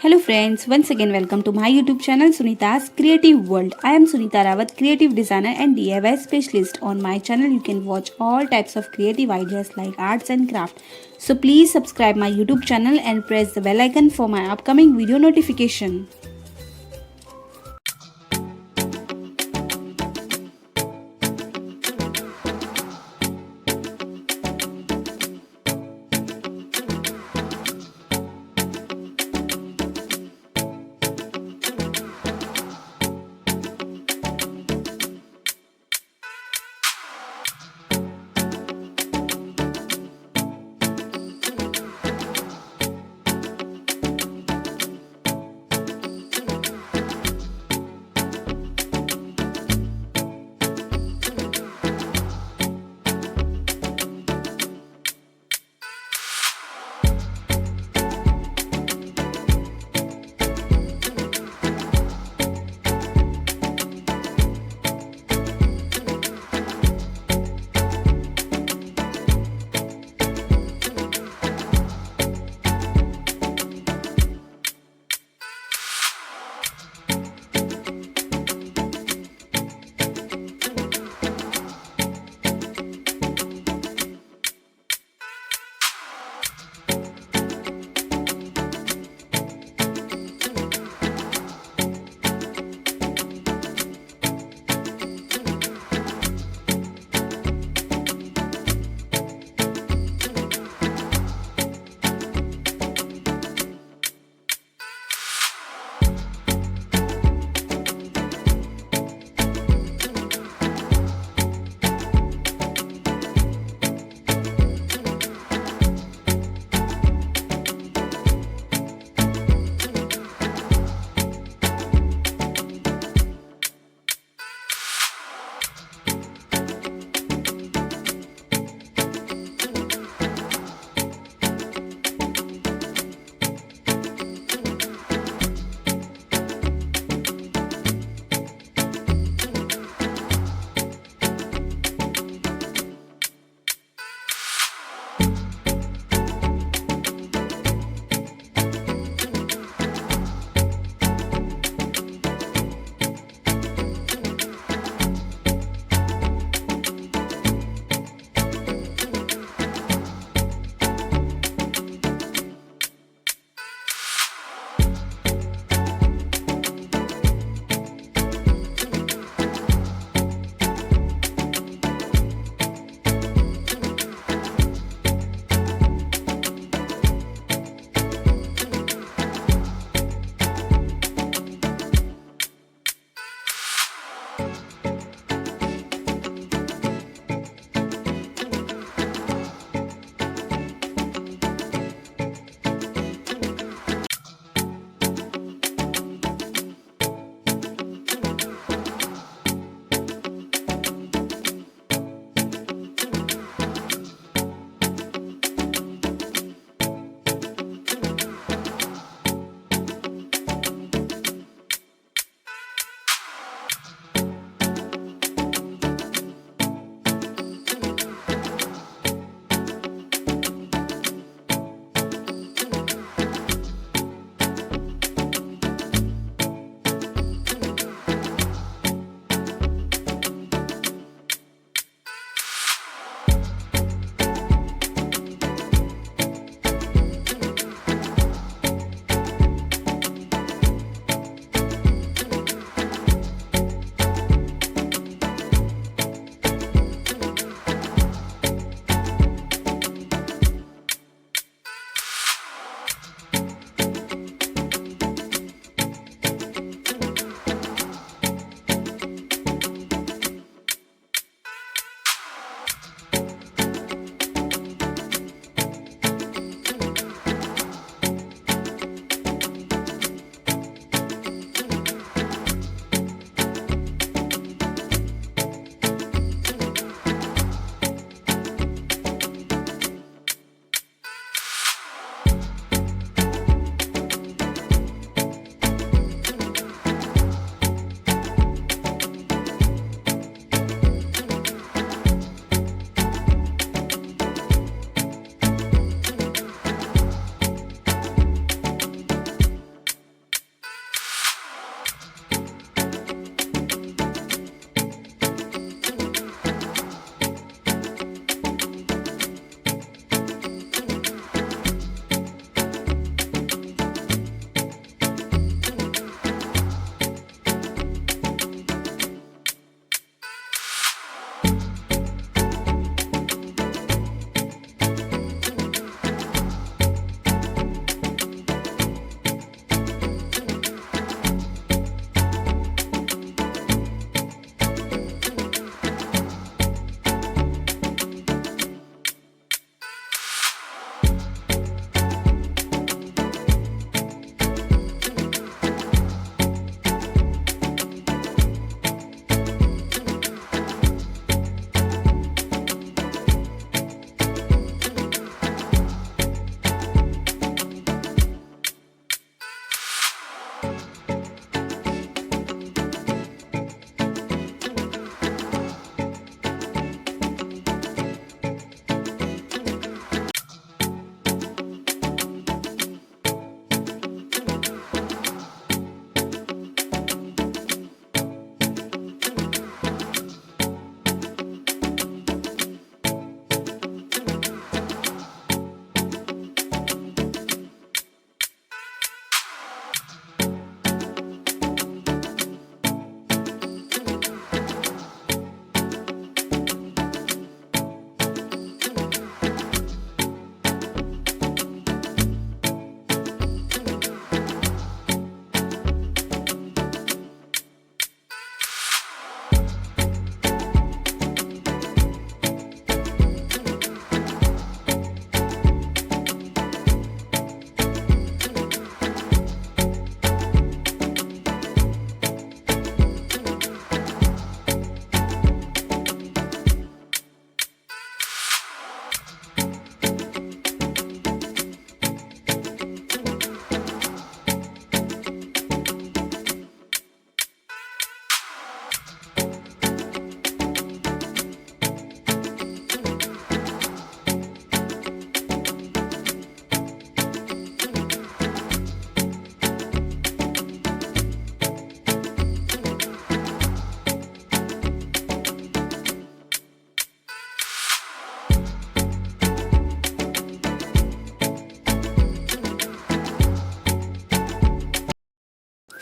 Hello friends, once again welcome to my YouTube channel Sunita's Creative World. I am Sunita Rawat, creative designer and DIY specialist. On my channel you can watch all types of creative ideas like arts and craft. So please subscribe my YouTube channel and press the bell icon for my upcoming video notification.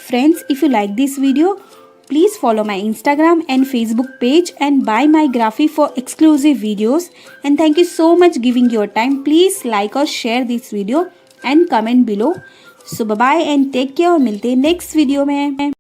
Friends, if you like this video, please follow my Instagram and Facebook page and buy my graphic for exclusive videos. And thank you so much giving your time. Please like or share this video and comment below. So bye bye and take care. मिलते हैं next video में.